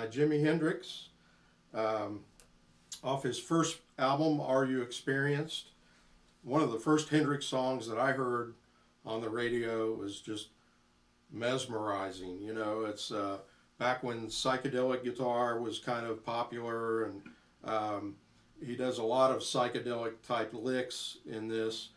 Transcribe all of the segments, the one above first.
by Jimi Hendrix, off his first album, Are You Experienced? One of the first Hendrix songs that I heard on the radio was just mesmerizing. You know, it's back when psychedelic guitar was kind of popular, and he does a lot of psychedelic type licks in this.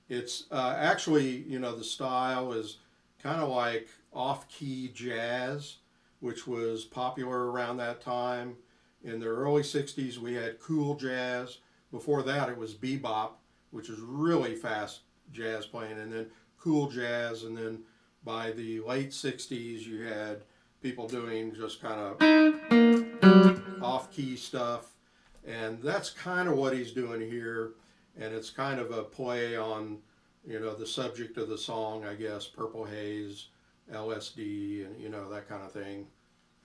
It's actually, you know, the style is kind of like off-key jazz, which was popular around that time. In the early 60s, we had cool jazz. Before that, it was bebop, which is really fast jazz playing, and then cool jazz. And then by the late 60s, you had people doing just kind of off-key stuff. And that's kind of what he's doing here. And it's kind of a play on, you know, the subject of the song, I guess, Purple Haze, LSD, and, you know, that kind of thing,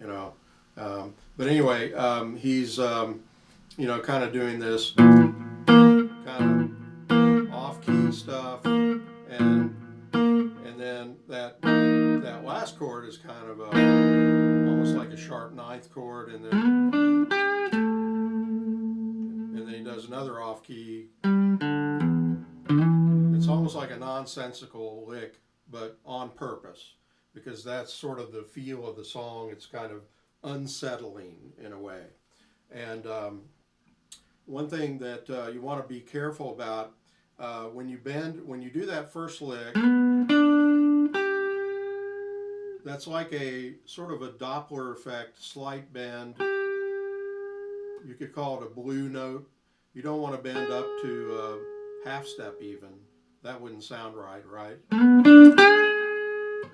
you know. But anyway, he's, you know, kind of doing this kind of off-key stuff, and then that last chord is kind of almost like a sharp ninth chord, and then he does another off-key. It's almost like a nonsensical lick, but on purpose, because that's sort of the feel of the song. It's kind of unsettling in a way. And one thing that you want to be careful about when you do that first lick, that's like a sort of a Doppler effect, slight bend. You could call it a blue note. You don't want to bend up to half step even. That wouldn't sound right, right?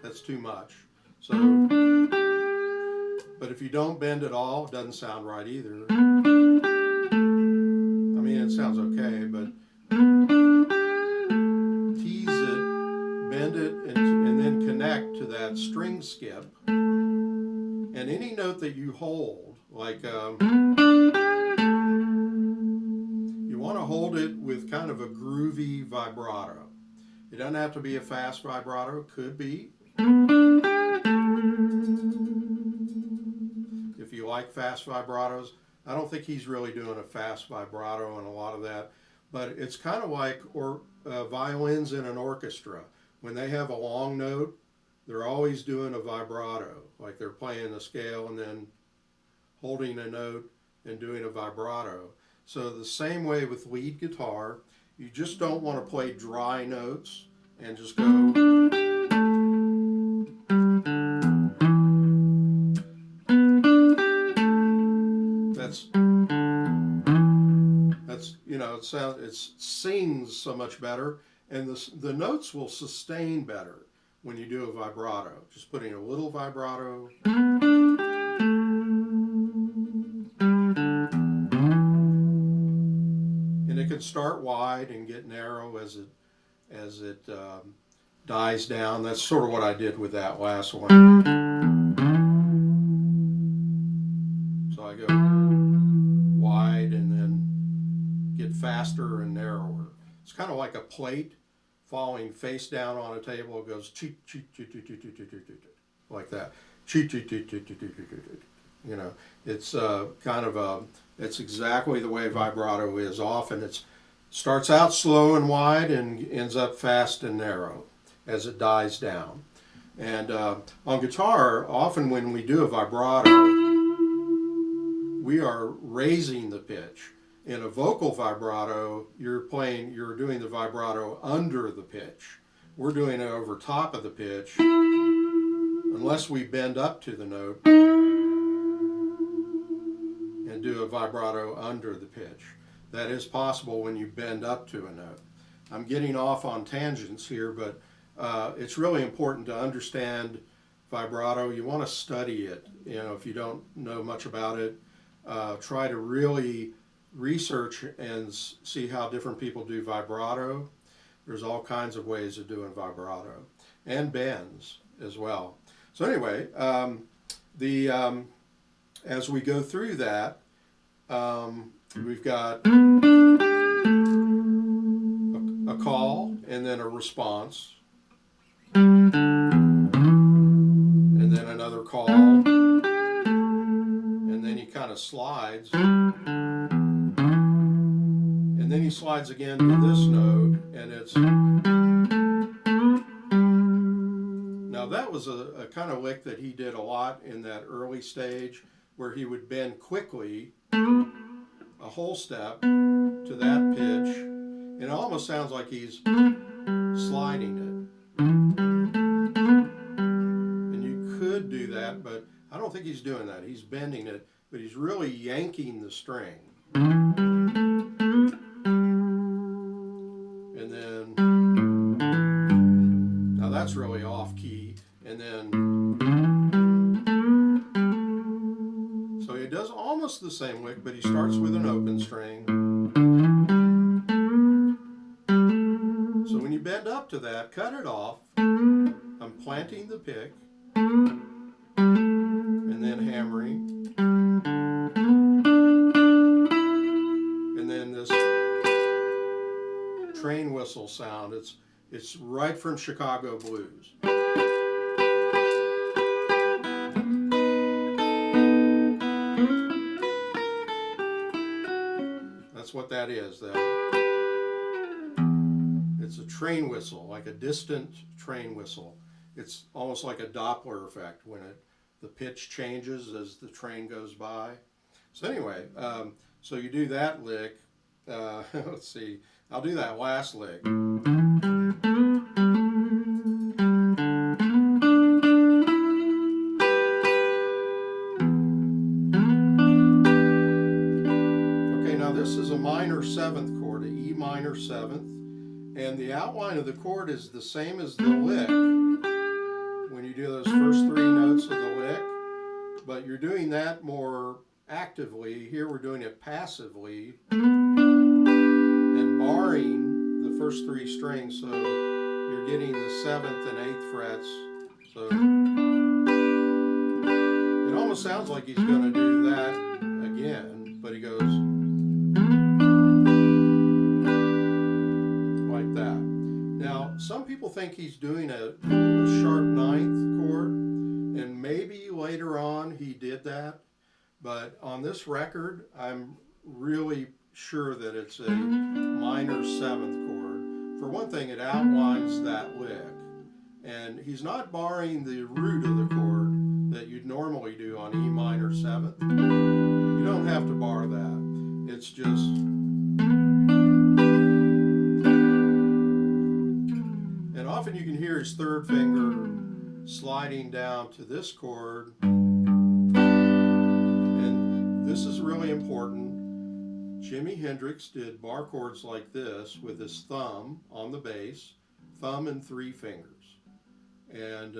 That's too much. So, but if you don't bend at all, it doesn't sound right either. I mean, it sounds okay, but tease it, bend it, and then connect to that string skip. And any note that you hold, like you want to hold it with kind of a groovy vibrato. It doesn't have to be a fast vibrato, it could be. If you like fast vibratos, I don't think he's really doing a fast vibrato and a lot of that, but it's kind of like violins in an orchestra. When they have a long note, they're always doing a vibrato, like they're playing a scale and then holding a note and doing a vibrato. So the same way with lead guitar, you just don't want to play dry notes and just go. That's you know, it sings so much better, and the notes will sustain better when you do a vibrato. Just putting a little vibrato. And it can start wide and get narrow as it dies down. That's sort of what I did with that last one. So I go wide and then get faster and narrower. It's kind of like a plate falling face down on a table. It goes cheat, cheat, cheat, cheat, cheat, cheat, cheat, cheat, like that. Cheat, cheat, cheat, cheat, cheat, cheat, cheat. You know, it's kind of it's exactly the way vibrato is. Often it starts out slow and wide and ends up fast and narrow as it dies down. And on guitar, often when we do a vibrato, we are raising the pitch. In a vocal vibrato, you're doing the vibrato under the pitch. We're doing it over top of the pitch, unless we bend up to the note and do a vibrato under the pitch. That is possible when you bend up to a note. I'm getting off on tangents here, but it's really important to understand vibrato. You want to study it. You know, if you don't know much about it, try to really research and see how different people do vibrato. There's all kinds of ways of doing vibrato and bends as well. So anyway, as we go through that, we've got a call and then a response, and then another call, and and then he kind of slides, and then he slides again to this note, and it's... Now that was a kind of lick that he did a lot in that early stage, where he would bend quickly a whole step to that pitch, and it almost sounds like he's sliding it. And you could do that, but I don't think he's doing that. He's bending it, but he's really yanking the string. And then, now that's really off key. And then, so he does almost the same lick, but he starts with an open string. So when you bend up to that, cut it off. I'm planting the pick, and then hammering, and then this train whistle sound. It's right from Chicago blues. That's what that is. It's a train whistle, like a distant train whistle. It's almost like a Doppler effect when the pitch changes as the train goes by. So anyway, so you do that lick. Let's see, I'll do that last lick. Okay, now this is a minor seventh chord, an E minor seventh, and the outline of the chord is the same as the lick when you do those first three notes of the lick, but you're doing that more actively. Here we're doing it passively and barring the first three strings, so you're getting the 7th and 8th frets. So it almost sounds like he's going to do that again, but he goes like that. Now, some people think he's doing a sharp 9th chord, and maybe later on he did that, but on this record, I'm really sure that it's a minor 7th chord. For one thing, it outlines that lick, and he's not barring the root of the chord that you'd normally do on E minor 7th. You don't have to bar that. It's just... And often you can hear his third finger sliding down to this chord. And this is really important. Jimi Hendrix did bar chords like this with his thumb on the bass, thumb and 3 fingers. And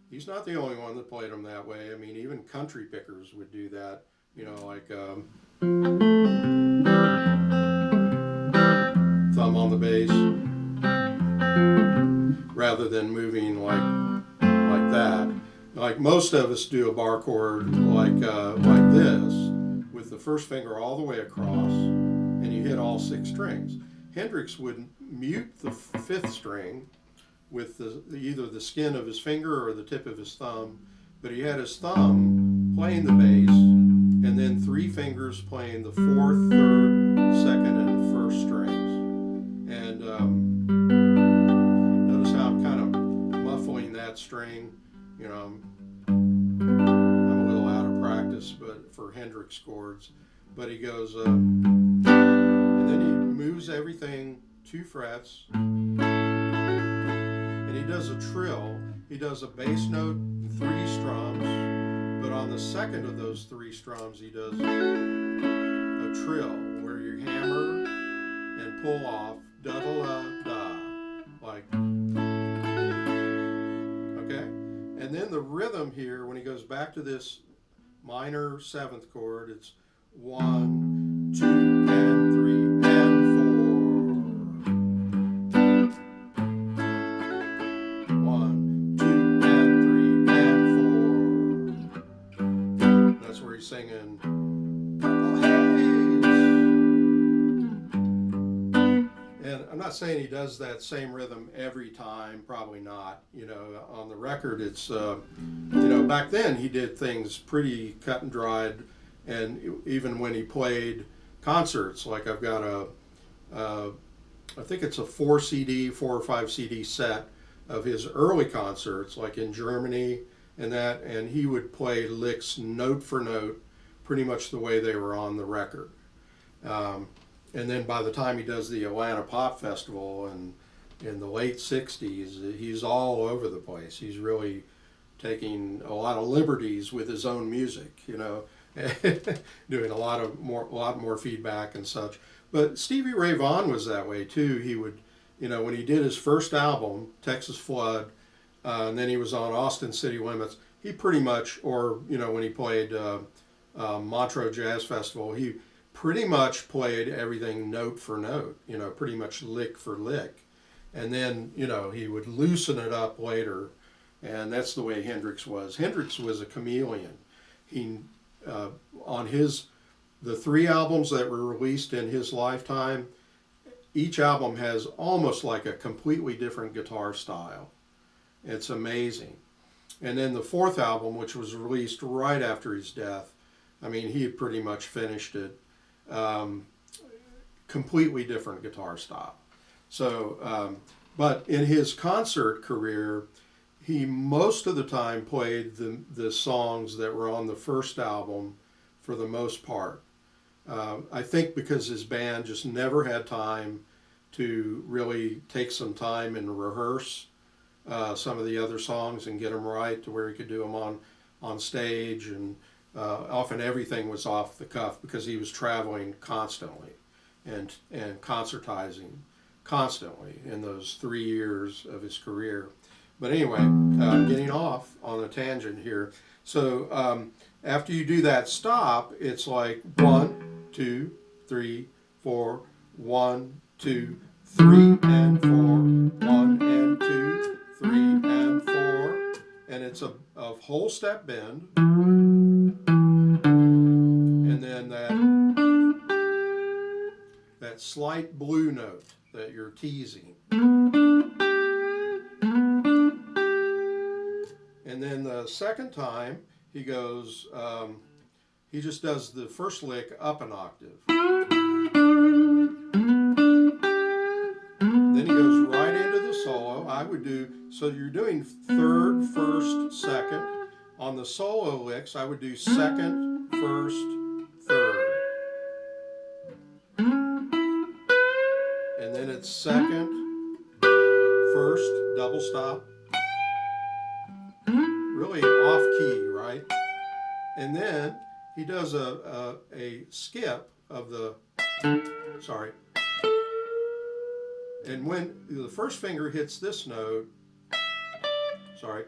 he's not the only one that played them that way. I mean, even country pickers would do that, you know, like thumb on the bass, rather than moving like that. Like most of us do a bar chord like this, with the first finger all the way across, and you hit all 6 strings. Hendrix would mute the 5th string with either the skin of his finger or the tip of his thumb, but he had his thumb playing the bass, and then 3 fingers playing the 4th, 3rd, 2nd, and 1st strings. And notice how I'm kind of muffling that string. You know, I'm a little out of practice, but for Hendrix chords. But he goes, and then he moves everything 2 frets, and he does a trill. He does a bass note and 3 strums, but on the second of those 3 strums, he does a trill where you hammer and pull off da-da-da-da, like, okay? And then the rhythm here, when he goes back to this minor 7th chord, it's 1, 2, and 3, and 4. 1, 2, and 3, and 4. That's where he's singing Purple Haze. And I'm not not saying he does that same rhythm every time, probably not. On the record, it's, back then he did things pretty cut and dried, and even when he played concerts, like I've got I think it's a 4 or 5 CD set of his early concerts, like in Germany and he would play licks note for note, pretty much the way they were on the record. And then by the time he does the Atlanta Pop Festival in the late 60s, he's all over the place. He's really taking a lot of liberties with his own music, doing a lot more feedback and such. But Stevie Ray Vaughan was that way too. He would, when he did his first album, Texas Flood, and then he was on Austin City Limits, he pretty much, or, when he played Montreux Jazz Festival, he pretty much played everything note for note, pretty much lick for lick. And then, he would loosen it up later, and that's the way Hendrix was. Hendrix was a chameleon. He, on the 3 albums that were released in his lifetime, each album has almost like a completely different guitar style. It's amazing. And then the 4th album, which was released right after his death, he had pretty much finished it. Completely different guitar style. So, but in his concert career, he most of the time played the songs that were on the first album for the most part. I think because his band just never had time to really take some time and rehearse some of the other songs and get them right to where he could do them on stage, and often everything was off the cuff because he was traveling constantly and concertizing constantly in those 3 years of his career. But anyway, getting off on a tangent here. So after you do that stop, it's like 1, 2, 3, 4, 1, 2, 3, and 4, 1 and 2, 3 and 4, and it's a whole step bend, and then that slight blue note that you're teasing. And then the second time he goes, he just does the first lick up an octave. Then he goes right into the solo. So you're doing 3rd, 1st, 2nd. On the solo licks, I would do 2nd, 1st, 3rd. And then it's 2nd, 1st, double stop. Really off key, right? And then he does a skip of the, sorry. And when the first finger hits this note, sorry,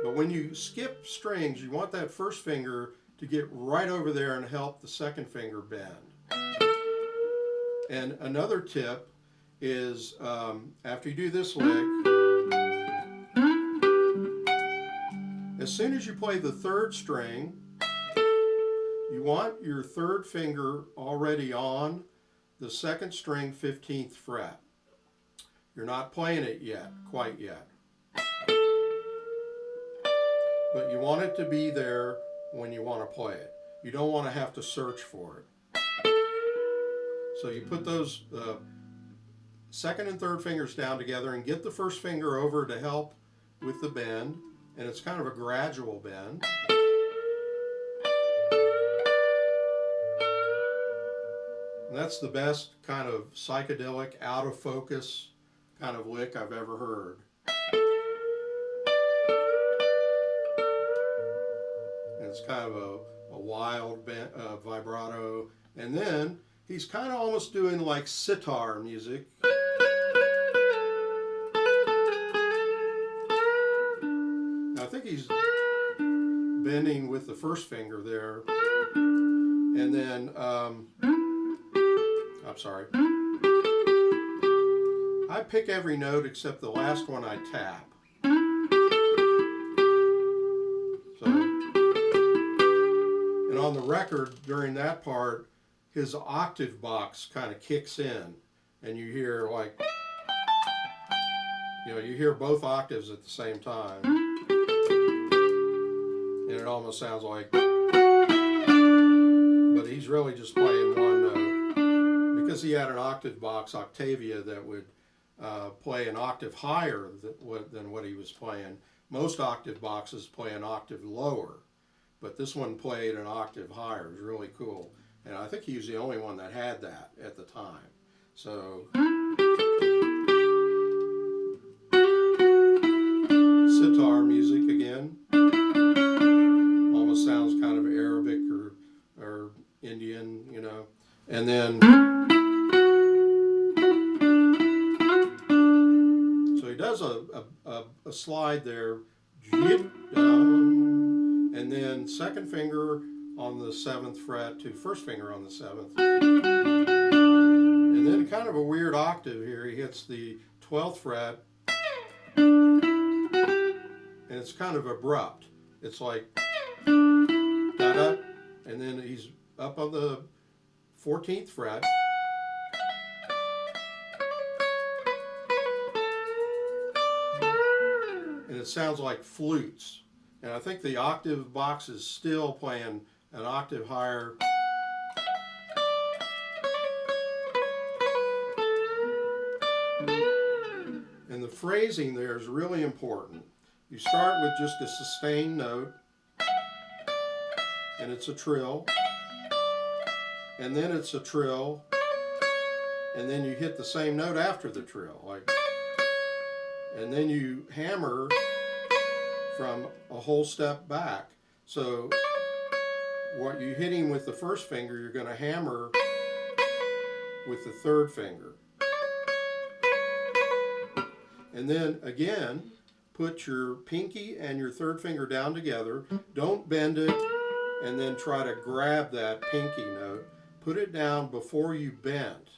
but when you skip strings, you want that first finger to get right over there and help the second finger bend. And another tip is after you do this lick, as soon as you play the 3rd string, you want your 3rd finger already on the 2nd string 15th fret. You're not playing it yet, quite yet. But you want it to be there when you want to play it. You don't want to have to search for it. So you put those 2nd and 3rd fingers down together and get the first finger over to help with the bend. And it's kind of a gradual bend. And that's the best kind of psychedelic, out of focus kind of lick I've ever heard. And it's kind of a wild vibrato. And then he's kind of almost doing like sitar music. Now, I think he's bending with the first finger there. And then, I'm sorry. I pick every note except the last one I tap. So, and on the record, during that part, his octave box kind of kicks in. and you hear like, you hear both octaves at the same time, and it almost sounds like, but he's really just playing one note because he had an octave box, Octavia, that would play an octave higher than what he was playing. Most octave boxes play an octave lower, but this one played an octave higher. It was really cool. And I think he was the only one that had that at the time. So, sitar music again. Almost sounds kind of Arabic or Indian, And then, so he does a slide there, and then second finger on the 7th fret to first finger on the 7th. And then kind of a weird octave here. He hits the 12th fret, and it's kind of abrupt. It's like da-da, and then he's up on the 14th fret. And it sounds like flutes. And I think the octave box is still playing an octave higher. And the phrasing there is really important. You start with just a sustained note, and it's a trill, and then it's a trill, and then you hit the same note after the trill, like, and then you hammer from a whole step back. So what you're hitting with the first finger, you're going to hammer with the third finger. And then again, put your pinky and your third finger down together. Don't bend it and then try to grab that pinky note. Put it down before you bend.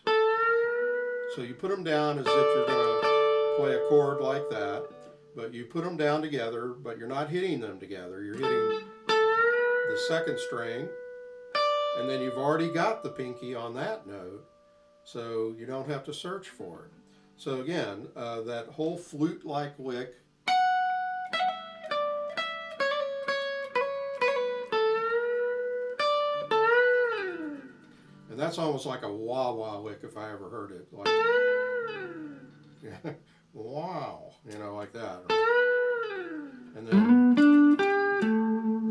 So you put them down as if you're going to play a chord like that. But you put them down together, but you're not hitting them together. You're hitting the second string, and then you've already got the pinky on that note, so you don't have to search for it. So again, that whole flute-like lick. And that's almost like a wah-wah lick if I ever heard it. Like, yeah. Wow, like that. And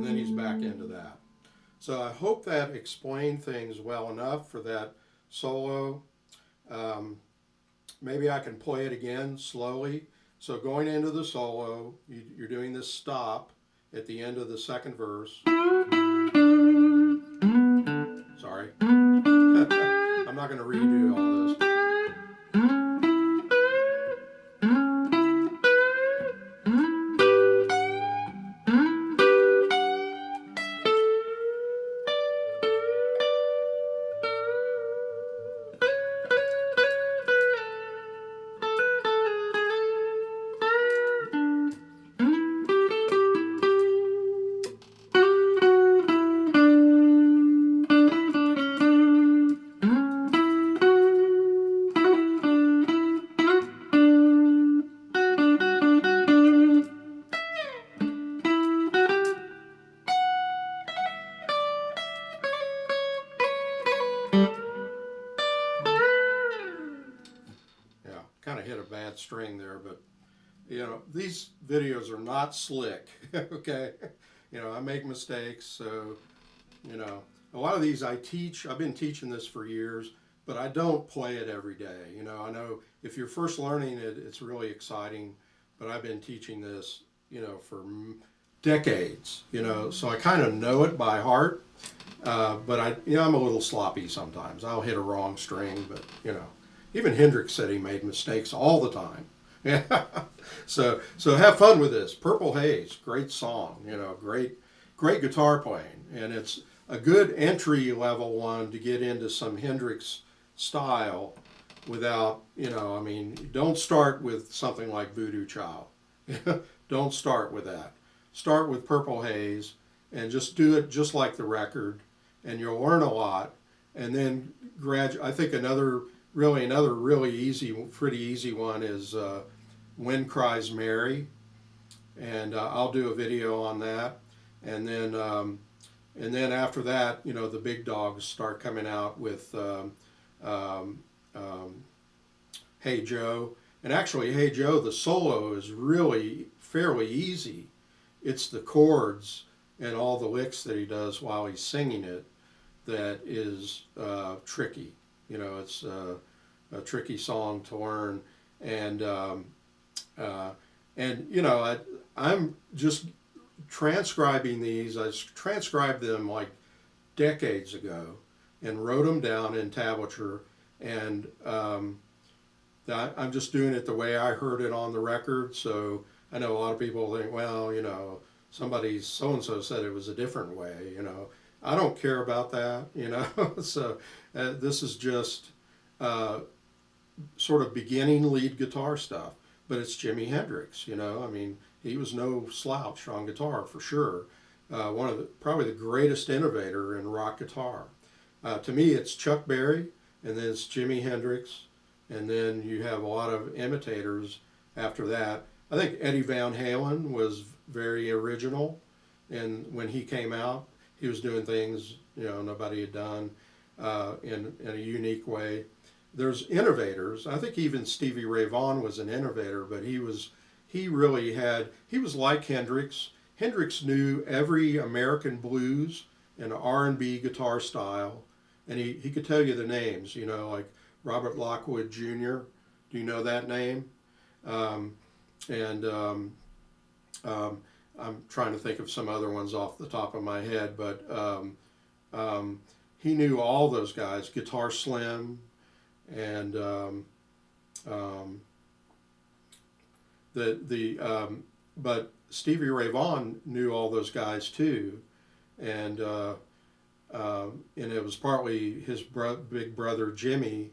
then he's back into that. So I hope that explained things well enough for that solo. Maybe I can play it again slowly. So going into the solo, you're doing this stop at the end of the second verse. Sorry. I'm not going to redo all this. Kind of hit a bad string there, but these videos are not slick. Okay, I make mistakes, so a lot of these I've been teaching this for years, but I don't play it every day. I know if you're first learning it, it's really exciting, but I've been teaching this for decades, so I kind of know it by heart, but I'm a little sloppy sometimes. I'll hit a wrong string, but even Hendrix said he made mistakes all the time. Yeah. So have fun with this. Purple Haze, great song, great guitar playing. And it's a good entry level one to get into some Hendrix style without, don't start with something like Voodoo Child. Don't start with that. Start with Purple Haze and just do it just like the record, and you'll learn a lot. And then I think another really another really easy, pretty easy one is Wind Cries Mary, and I'll do a video on that. And then after that, you know, the big dogs start coming out with um, um, Hey Joe. And actually, Hey Joe, the solo is really fairly easy. It's the chords and all the licks that he does while he's singing it that is tricky. You know, it's a tricky song to learn, and uh, you know, I'm just transcribing these. I transcribed them like decades ago and wrote them down in tablature, and I'm just doing it the way I heard it on the record. So I know a lot of people think, well, you know, somebody so and so said it was a different way. You know, I don't care about that. You know, so this is just uh, sort of beginning lead guitar stuff. But it's Jimi Hendrix. You know, I mean, he was no slouch on guitar for sure. One of the probably the greatest innovator in rock guitar. To me, it's Chuck Berry, and then it's Jimi Hendrix, and then you have a lot of imitators after that. I think Eddie Van Halen was very original, and when he came out, he was doing things you know nobody had done in a unique way. There's innovators. I think even Stevie Ray Vaughan was an innovator, but he was like Hendrix. Hendrix knew every American blues and R&B guitar style, and he could tell you the names. You know, like Robert Lockwood Jr. Do you know that name? And I'm trying to think of some other ones off the top of my head, but he knew all those guys. Guitar Slim, and but Stevie Ray Vaughan knew all those guys too, and it was partly his big brother Jimmy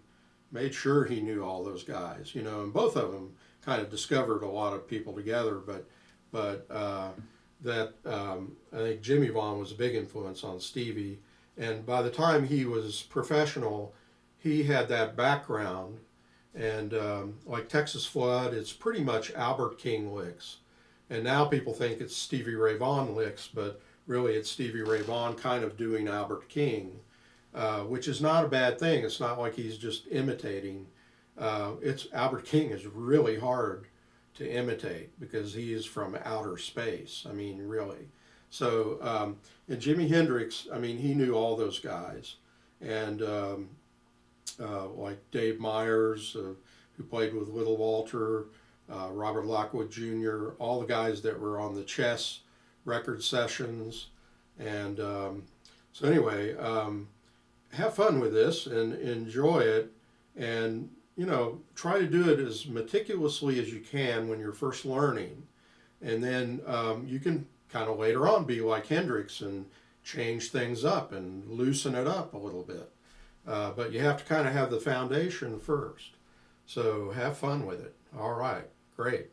made sure he knew all those guys, you know, and both of them kind of discovered a lot of people together, but I think Jimmy Vaughan was a big influence on Stevie, and by the time he was professional, he had that background, and like Texas Flood, it's pretty much Albert King licks, and now people think it's Stevie Ray Vaughan licks, but really it's Stevie Ray Vaughan kind of doing Albert King, which is not a bad thing. It's not like he's just imitating. It's Albert King is really hard to imitate because he is from outer space. I mean, really. So, and Jimi Hendrix, I mean, he knew all those guys, and like Dave Myers, who played with Little Walter, Robert Lockwood Jr., all the guys that were on the Chess record sessions. And so anyway, have fun with this and enjoy it, and you know, try to do it as meticulously as you can when you're first learning, and then you can kind of later on be like Hendrix and change things up and loosen it up a little bit. But you have to kind of have the foundation first. So have fun with it. All right, great.